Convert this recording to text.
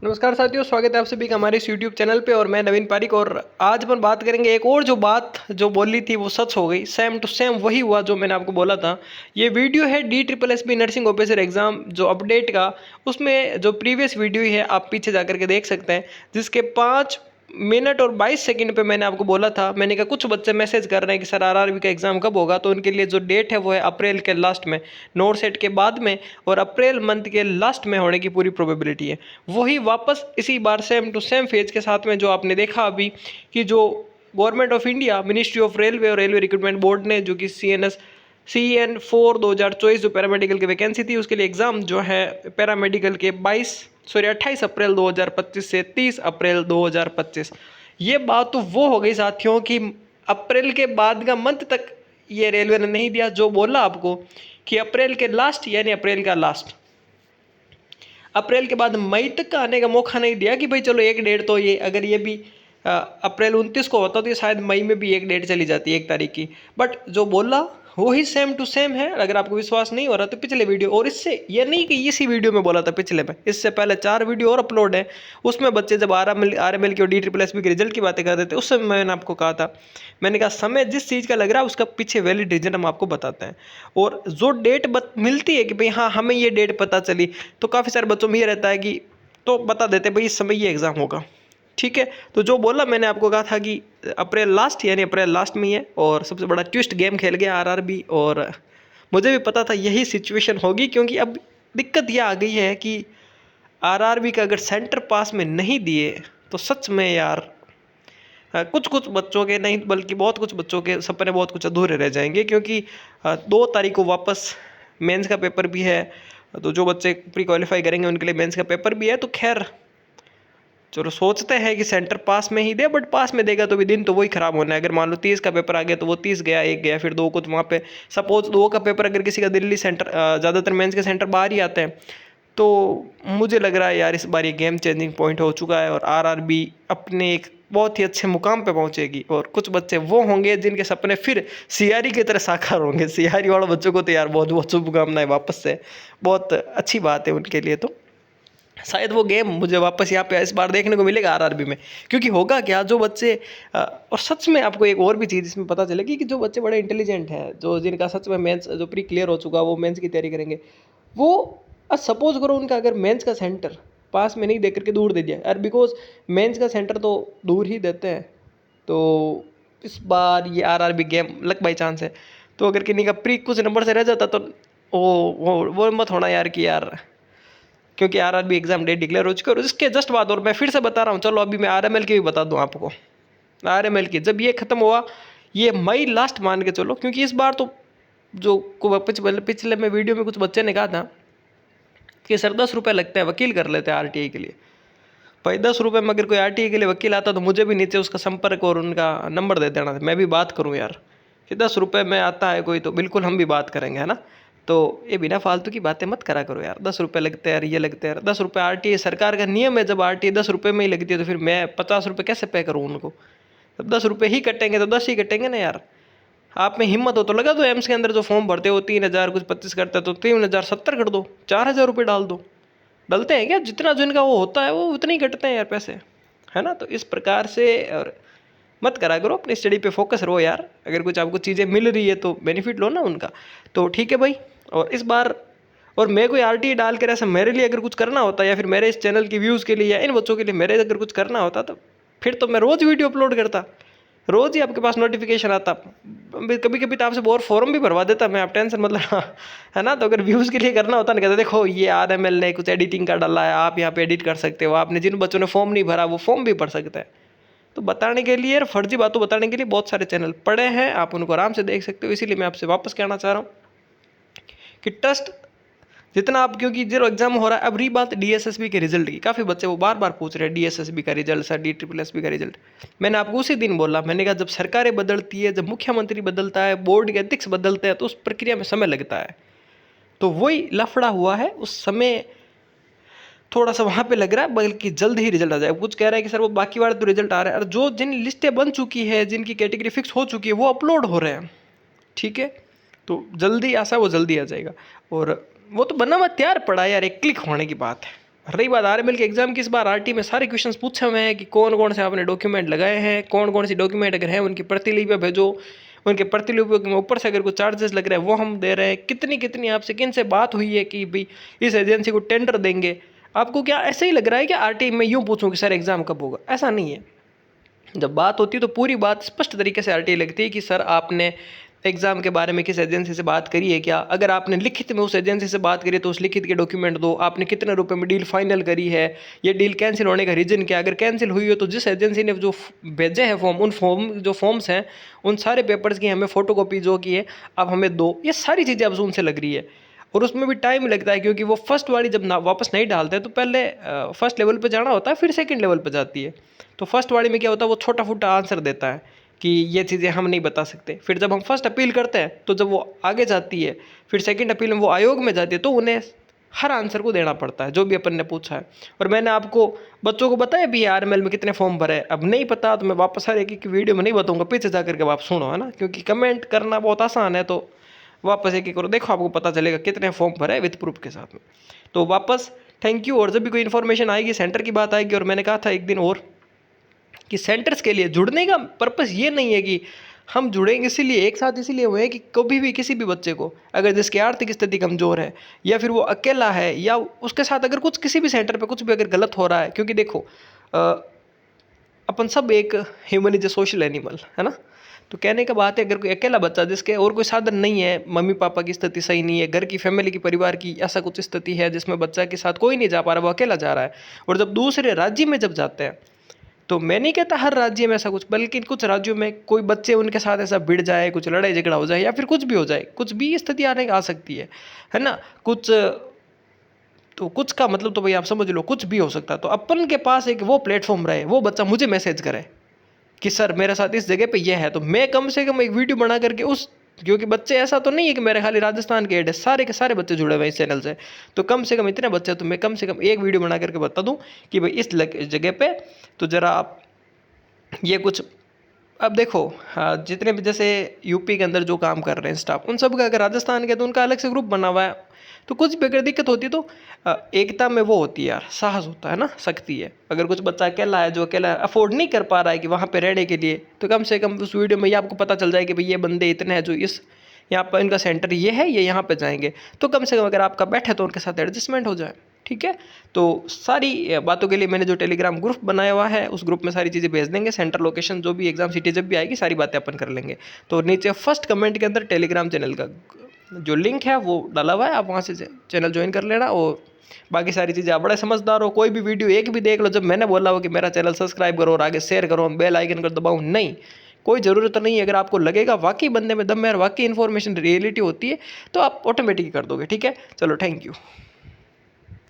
नमस्कार साथियों, स्वागत है आप सभी का हमारे इस यूट्यूब चैनल पे। और मैं नवीन पारिक। और आज अपन बात करेंगे एक और जो बात जो बोली थी वो सच हो गई, सेम टू सेम वही हुआ जो मैंने आपको बोला था। ये वीडियो है DSSB नर्सिंग ऑफिसर एग्जाम जो अपडेट का, उसमें जो प्रीवियस वीडियो है आप पीछे जाकर के देख सकते हैं, जिसके 5 मिनट और 22 सेकंड पे मैंने आपको बोला था। मैंने कहा कुछ बच्चे मैसेज कर रहे हैं कि सर RRB का एग्जाम कब होगा, तो उनके लिए जो डेट है वो है अप्रैल के लास्ट में, नोट सेट के बाद में, और अप्रैल मंथ के लास्ट में होने की पूरी प्रोबेबिलिटी है। वही वापस इसी बार सेम टू सेम फेज के साथ में जो आपने देखा अभी कि जो government of India, ministry of railway और रेलवे रिक्रूटमेंट बोर्ड ने जो कि CN4 2024 जो पैरामेडिकल की वैकेंसी थी उसके लिए एग्ज़ाम जो है पैरामेडिकल के 28 अप्रैल 2025 से 30 अप्रैल 2025। ये बात तो वो हो गई साथियों कि अप्रैल के बाद का मंथ तक ये रेलवे ने नहीं दिया, जो बोला आपको कि अप्रैल के लास्ट यानी अप्रैल का लास्ट, अप्रैल के बाद मई तक का आने का मौका नहीं दिया कि भाई चलो एक डेट तो ये, अगर ये भी अप्रैल 29 को होता तो ये शायद मई में भी एक डेट चली जाती है 1 तारीख की। बट जो बोला वही सेम टू सेम है। अगर आपको विश्वास नहीं हो रहा तो पिछले वीडियो, और इससे ये नहीं कि इसी वीडियो में बोला था, पिछले में इससे पहले 4 वीडियो और अपलोड है, उसमें बच्चे जब RML की और DSSB के रिजल्ट की बातें कर रहे थे उस समय मैंने आपको कहा था, मैंने कहा समय जिस चीज़ का लग रहा है उसका पीछे वैलिड रीजन हम आपको बताते हैं। और जो डेट मिलती है कि भाई हाँ हमें ये डेट पता चली, तो काफ़ी सारे बच्चों में ये रहता है कि तो बता देते भाई इस समय ये एग्ज़ाम होगा। ठीक है, तो जो बोला मैंने आपको कहा था कि अप्रैल लास्ट यानी अप्रैल लास्ट में ही है। और सबसे बड़ा ट्विस्ट गेम खेल गया RRB, और मुझे भी पता था यही सिचुएशन होगी, क्योंकि अब दिक्कत यह आ गई है कि RRB का अगर सेंटर पास में नहीं दिए तो सच में यार कुछ कुछ बच्चों के नहीं बल्कि बहुत कुछ बच्चों के सपने बहुत कुछ अधूरे रह जाएंगे, क्योंकि 2 तारीख को वापस मेंस का पेपर भी है। तो जो बच्चे प्री क्वालिफाई करेंगे उनके लिए मेंस का पेपर भी है। तो खैर चलो सोचते हैं कि सेंटर पास में ही दे, बट पास में देगा तो भी दिन तो वही खराब होना है। अगर मान लो 30 का पेपर आ गया तो वो 30 गया, 1 गया, फिर 2 को तो वहाँ पे सपोज 2 का पेपर अगर किसी का दिल्ली सेंटर, ज़्यादातर मेंस के सेंटर बाहर ही आते हैं, तो मुझे लग रहा है यार इस बार ये गेम चेंजिंग पॉइंट हो चुका है और RRB अपने एक बहुत ही अच्छे मुकाम पे पहुंचेगी। और कुछ बच्चे वो होंगे जिनके सपने फिर CRE की तरह साकार होंगे। CRE वाले बच्चों को तो यार बहुत बहुत शुभकामनाएं वापस से, बहुत अच्छी बात है उनके लिए। तो शायद वो गेम मुझे वापस यहाँ पे इस बार देखने को मिलेगा RRB में, क्योंकि होगा क्या जो बच्चे और सच में आपको एक और भी चीज़ इसमें पता चलेगी कि जो बच्चे बड़े इंटेलिजेंट हैं, जो जिनका सच में मेंस जो प्री क्लियर हो चुका वो मेंस की तैयारी करेंगे, वो सपोज करो उनका अगर मेंस का सेंटर पास में नहीं दे करके दूर दे दिया यार, बिकॉज मेंस का सेंटर तो दूर ही देते हैं। तो इस बार ये RRB game luck by chance है। तो अगर किन्हीं का प्री कुछ नंबर से रह जाता तो वो मत होना यार कि यार, क्योंकि RRB एग्जाम डेट डिक्लेयर हो चुकी है। और इसके जस्ट बाद, और मैं फिर से बता रहा हूँ, चलो अभी मैं RML की भी बता दूँ आपको। RML की जब ये खत्म हुआ, ये मई लास्ट मान के चलो, क्योंकि इस बार तो जो पिछले में वीडियो में कुछ बच्चे ने कहा था कि सर 10 रुपये लगते हैं, वकील कर लेते हैं RTI के लिए। भाई 10 रुपये में अगर कोई RTI के लिए वकील आता तो मुझे भी नीचे उसका संपर्क और उनका नंबर दे देना, मैं भी बात करूँ यार कि 10 रुपये में आता है कोई तो बिल्कुल हम भी बात करेंगे, है ना। तो ये बिना फालतू की बातें मत करा करो यार, 10 रुपये लगते हैं यार, ये लगते हैं यार 10 रुपये। RTI सरकार का नियम है, जब RTI 10 रुपये में ही लगती है तो फिर मैं 50 रुपये कैसे पे करूँ उनको। जब 10 रुपये ही कटेंगे तो 10 ही कटेंगे ना यार। आप में हिम्मत हो तो लगा दो, एम्स के अंदर जो फॉर्म भरते हो 3,000 कुछ 25 करता है तो 3,070 कर दो, 4,000 रुपये डाल दो। डलते हैं क्या? जितना जो इनका वो होता है वो उतने ही कटते हैं यार पैसे, है ना। तो इस प्रकार से और मत करा करो, अपनी स्टडी पे फोकस रहो यार। अगर कुछ आपको चीज़ें मिल रही है तो बेनिफिट लो ना उनका। तो ठीक है भाई। और इस बार और मैं कोई RTI डाल कर ऐसा मेरे लिए अगर कुछ करना होता, या फिर मेरे इस चैनल की व्यूज़ के लिए या इन बच्चों के लिए मेरे अगर कुछ करना होता, तो फिर तो मैं रोज़ वीडियो अपलोड करता, रोज़ ही आपके पास नोटिफिकेशन आता। कभी कभी तो आपसे और फॉर्म भी भरवा देता मैं, आप टेंशन मतलब है ना। तो अगर व्यूज़ के लिए करना होता ना, कहते देखो ये RML ने कुछ एडिटिंग का डाला है, आप यहाँ पे एडिट कर सकते हो, आपने जिन बच्चों ने फॉर्म नहीं भरा वो फॉर्म भी भर सकता है। तो बताने के लिए, फर्जी बातों बताने के लिए बहुत सारे चैनल पड़े हैं, आप उनको आराम से देख सकते हो। इसीलिए मैं आपसे वापस कहना चाह रहा हूँ कि ट्रस्ट जितना आप, क्योंकि जो एग्जाम हो रहा है। अब रही बात DSSB के रिजल्ट की, काफ़ी बच्चे वो बार बार पूछ रहे हैं DSSB का रिजल्ट सर, DSSB का रिजल्ट। मैंने आपको उसी दिन बोला, मैंने कहा जब सरकारें बदलती है, जब मुख्यमंत्री बदलता है, बोर्ड के अध्यक्ष बदलते हैं, तो उस प्रक्रिया में समय लगता है। तो वही लफड़ा हुआ है, उस समय थोड़ा सा वहाँ पे लग रहा है, बल्कि जल्द ही रिजल्ट आ जाए। कुछ कह रहा है कि सर वो बाकी वाले तो रिजल्ट आ रहा है, और जो जिन लिस्टें बन चुकी है, जिनकी कैटेगरी फिक्स हो चुकी है, वो अपलोड हो रहे हैं। ठीक है, तो जल्दी आशा वो जल्दी आ जाएगा। और वो तो बना हुआ तैयार पड़ा है यार, एक क्लिक होने की बात है। रही बात आरएमएल के एग्जाम की, इस बार आरटी में सारे क्वेश्चंस पूछे हुए हैं कि कौन कौन से आपने डॉक्यूमेंट लगाए हैं, कौन कौन सी डॉक्यूमेंट अगर है उनकी प्रतिलिपि भेजो, उनके प्रतिलिपियों के ऊपर से अगर कोई चार्जेस लग रहे हैं वो हम दे रहे हैं, कितनी कितनी आपसे किन से बात हुई है कि भाई इस एजेंसी को टेंडर देंगे। आपको क्या ऐसे ही लग रहा है कि आरटी में यूँ पूछूँ कि सर एग्ज़ाम कब होगा? ऐसा नहीं है। जब बात होती है तो पूरी बात स्पष्ट तरीके से आरटीआई लगती है कि सर आपने एग्ज़ाम के बारे में किस एजेंसी से बात करी है क्या, अगर आपने लिखित में उस एजेंसी से बात करी है तो उस लिखित के डॉक्यूमेंट दो, आपने कितने रुपए में डील फाइनल करी है, ये डील कैंसिल होने का रीज़न क्या, अगर कैंसिल हुई हो तो जिस एजेंसी ने जो भेजे हैं फॉर्म, उन फॉर्म्स हैं उन सारे पेपर्स की हमें फ़ोटोकॉपी जो की है आप हमें दो। ये सारी चीज़ें अब उनसे लग रही है और उसमें भी टाइम लगता है क्योंकि वो फर्स्ट वाली जब ना वापस नहीं डालते तो पहले फर्स्ट लेवल पे जाना होता है, फिर सेकंड लेवल पे जाती है। तो फर्स्ट वाली में क्या होता है वो छोटा फूटा आंसर देता है कि ये चीज़ें हम नहीं बता सकते। फिर जब हम फर्स्ट अपील करते हैं तो जब वो आगे जाती है, फिर सेकंड अपील में वो आयोग में जाती है तो उन्हें हर आंसर को देना पड़ता है जो भी अपन ने पूछा है। और मैंने आपको बच्चों को बताया भी आरएमएल में कितने फॉर्म भरे, अब नहीं पता तो मैं वापस हर एक वीडियो में नहीं बताऊंगा, पीछे जा करके आप सुनो, है ना, क्योंकि कमेंट करना बहुत आसान है। तो वापस एक करो, देखो आपको पता चलेगा कितने फॉर्म भरे विद प्रूफ के साथ में। तो वापस थैंक यू। और जब भी कोई इन्फॉर्मेशन आएगी सेंटर की बात आएगी, और मैंने कहा था एक दिन और कि सेंटर्स के लिए जुड़ने का पर्पस ये नहीं है कि हम जुड़ेंगे इसीलिए एक साथ इसीलिए हुए हैं कि कभी भी किसी भी बच्चे को अगर जिसकी आर्थिक स्थिति कमज़ोर है या फिर वो अकेला है या उसके साथ अगर कुछ किसी भी सेंटर पे कुछ भी अगर गलत हो रहा है, क्योंकि देखो अपन सब एक human is a social animal, है ना। तो कहने का बात है अगर कोई अकेला बच्चा जिसके और कोई साधन नहीं है, मम्मी पापा की स्थिति सही नहीं है, घर की फैमिली की परिवार की ऐसा कुछ स्थिति है जिसमें बच्चा के साथ कोई नहीं जा पा रहा, वो अकेला जा रहा है, और जब दूसरे राज्य में जब जाते हैं तो मैं नहीं कहता हर राज्य में ऐसा कुछ, बल्कि कुछ राज्यों में कोई बच्चे उनके साथ ऐसा भिड़ जाए, कुछ लड़ाई झगड़ा हो जाए या फिर कुछ भी हो जाए, कुछ भी स्थिति आने आ सकती है ना। कुछ तो कुछ का मतलब तो भाई आप समझ लो कुछ भी हो सकता है। तो अपन के पास एक वो प्लेटफॉर्म रहे, वो बच्चा मुझे मैसेज करे कि सर मेरे साथ इस जगह पे ये है, तो मैं कम से कम एक वीडियो बना करके उस, क्योंकि बच्चे ऐसा तो नहीं है कि मेरे खाली राजस्थान के ऐड है, सारे के सारे बच्चे जुड़े हुए हैं इस चैनल से, तो कम से कम इतने बच्चे तो मैं कम से कम एक वीडियो बना करके बता दूं कि भाई इस जगह पे तो ज़रा आप ये कुछ। अब देखो हाँ, जितने भी जैसे यूपी के अंदर जो काम कर रहे हैं स्टाफ, उन सब का अगर राजस्थान के तो उनका अलग से ग्रुप बना हुआ है, तो कुछ भी अगर दिक्कत होती है तो एकता में वो होती है यार, साहस होता है ना, शक्ति है। अगर कुछ बच्चा अकेला है जो अकेला अफोर्ड नहीं कर पा रहा है कि वहाँ पे रहने के लिए, तो कम से कम उस वीडियो में ये आपको पता चल जाए कि भाई ये बंदे इतने हैं जो इस यहाँ पर इनका सेंटर ये है, ये यहाँ पे जाएंगे, तो कम से कम अगर आपका बैठे तो उनके साथ एडजस्टमेंट हो जाए। ठीक है, तो सारी बातों के लिए मैंने जो टेलीग्राम ग्रुप बनाया हुआ है उस ग्रुप में सारी चीज़ें भेज देंगे, सेंटर लोकेशन जो भी एग्जाम सिटी जब भी आएगी सारी बातें अपन कर लेंगे। तो नीचे फर्स्ट कमेंट के अंदर टेलीग्राम चैनल का जो लिंक है वो डाला हुआ है, आप वहाँ से चैनल ज्वाइन कर लेना। और बाकी सारी चीज़ें आप बड़े समझदार हो, कोई भी वीडियो एक भी देख लो जब मैंने बोला हो कि मेरा चैनल सब्सक्राइब करो और आगे शेयर करो, बेल आइकन कर दबाऊँ, नहीं, कोई ज़रूरत नहीं है। अगर आपको लगेगा वाकई बंदे में दम है और वाकई इन्फॉर्मेशन रियलिटी होती है तो आप ऑटोमेटिक कर दोगे। ठीक है, चलो थैंक यू।